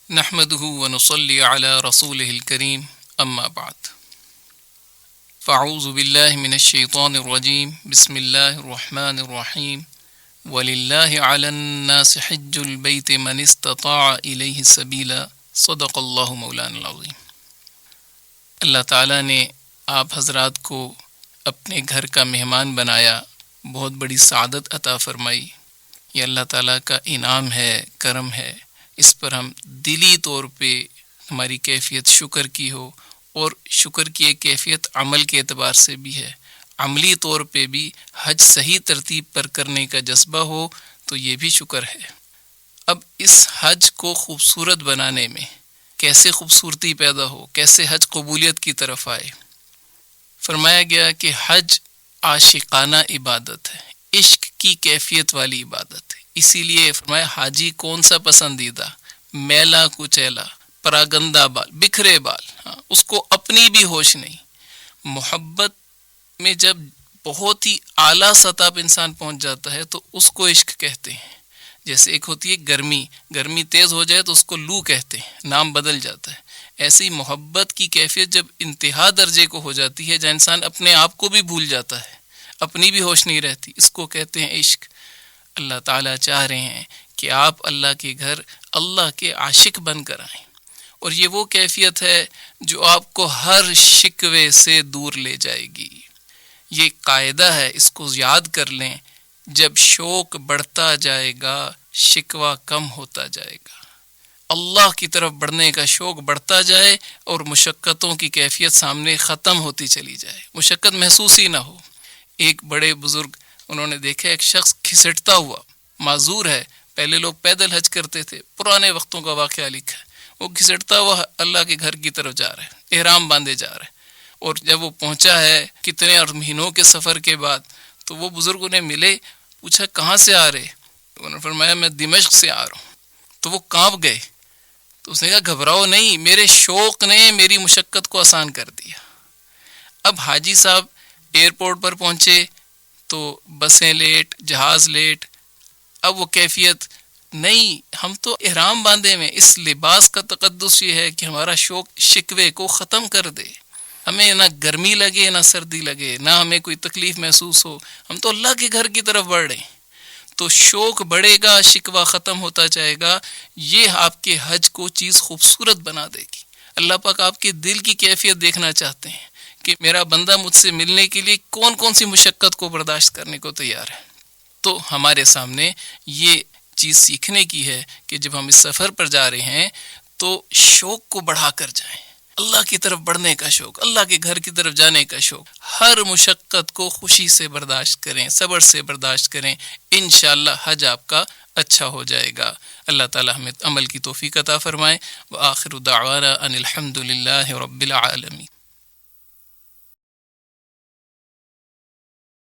نحمده ونصلي على رسوله الكريم اما بعد فاعوذ بالله من الشيطان الرجيم بسم الله الرحمن الرحيم ولله على الناس حج البيت من استطاع إليه سبيلا صدق الله مولانا العظيم۔ اللہ تعالیٰ نے آپ حضرات کو اپنے گھر کا مہمان بنایا، بہت بڑی سعادت عطا فرمائی۔ یہ اللہ تعالیٰ کا انعام ہے، کرم ہے۔ اس پر ہم دلی طور پہ ہماری کیفیت شکر کی ہو، اور شکر کی ایک کیفیت عمل کے اعتبار سے بھی ہے، عملی طور پہ بھی حج صحیح ترتیب پر کرنے کا جذبہ ہو تو یہ بھی شکر ہے۔ اب اس حج کو خوبصورت بنانے میں کیسے خوبصورتی پیدا ہو، کیسے حج قبولیت کی طرف آئے، فرمایا گیا کہ حج عاشقانہ عبادت ہے، عشق کی کیفیت والی عبادت ہے۔ اسی لیے فرمایا حاجی کون سا پسندیدہ، میلا کچیلا، پراگندہ بال، بکھرے بال، اس کو اپنی بھی ہوش نہیں۔ محبت میں جب بہت ہی اعلیٰ سطح پہ انسان پہنچ جاتا ہے تو اس کو عشق کہتے ہیں۔ جیسے ایک ہوتی ہے گرمی تیز ہو جائے تو اس کو لو کہتے ہیں، نام بدل جاتا ہے۔ ایسے ہی محبت کی کیفیت جب انتہا درجے کو ہو جاتی ہے، جہاں انسان اپنے آپ کو بھی بھول جاتا ہے، اپنی بھی ہوش نہیں رہتی، اس کو کہتے ہیں عشق۔ اللہ تعالیٰ چاہ رہے ہیں کہ آپ اللہ کے گھر اللہ کے عاشق بن کر آئیں، اور یہ وہ کیفیت ہے جو آپ کو ہر شکوے سے دور لے جائے گی۔ یہ قاعدہ ہے، اس کو یاد کر لیں، جب شوق بڑھتا جائے گا شکوہ کم ہوتا جائے گا۔ اللہ کی طرف بڑھنے کا شوق بڑھتا جائے اور مشقتوں کی کیفیت سامنے ختم ہوتی چلی جائے، مشقت محسوس ہی نہ ہو۔ ایک بڑے بزرگ انہوں نے دیکھا ایک شخص کھسٹتا ہوا، معذور ہے، پہلے لوگ پیدل حج کرتے تھے، پرانے وقتوں کا واقعہ لکھا ہے، وہ گھسٹتا ہوا اللہ کے گھر کی طرف جا رہا ہے، احرام باندھے جا رہا ہے، اور جب وہ پہنچا ہے کتنے اور مہینوں کے سفر کے بعد، تو وہ بزرگ انہیں ملے، پوچھا کہاں سے آ رہے؟ انہوں نے فرمایا میں دمشق سے آ رہا ہوں۔ تو وہ کانپ گئے، تو اس نے کہا گھبراؤ نہیں، میرے شوق نے میری مشقت کو آسان کر دیا۔ اب حاجی صاحب ایئرپورٹ پر پہنچے تو بسیں لیٹ، جہاز لیٹ، اب وہ کیفیت نہیں، ہم تو احرام باندھے میں، اس لباس کا تقدس یہ ہے کہ ہمارا شوق شکوے کو ختم کر دے، ہمیں نہ گرمی لگے نہ سردی لگے، نہ ہمیں کوئی تکلیف محسوس ہو، ہم تو اللہ کے گھر کی طرف بڑھ رہے ہیں۔ تو شوق بڑھے گا، شکوہ ختم ہوتا جائے گا، یہ آپ کے حج کو چیز خوبصورت بنا دے گی۔ اللہ پاک آپ کے دل کی کیفیت دیکھنا چاہتے ہیں کہ میرا بندہ مجھ سے ملنے کے لیے کون کون سی مشقت کو برداشت کرنے کو تیار ہے۔ تو ہمارے سامنے یہ چیز سیکھنے کی ہے کہ جب ہم اس سفر پر جا رہے ہیں تو شوق کو بڑھا کر جائیں، اللہ کی طرف بڑھنے کا شوق، اللہ کے گھر کی طرف جانے کا شوق، ہر مشقت کو خوشی سے برداشت کریں، صبر سے برداشت کریں، انشاءاللہ حج آپ کا اچھا ہو جائے گا۔ اللہ تعالی ہمیں عمل کی توفیق عطا فرمائے۔ وآخر دعوانا ان الحمد للہ رب العالمین۔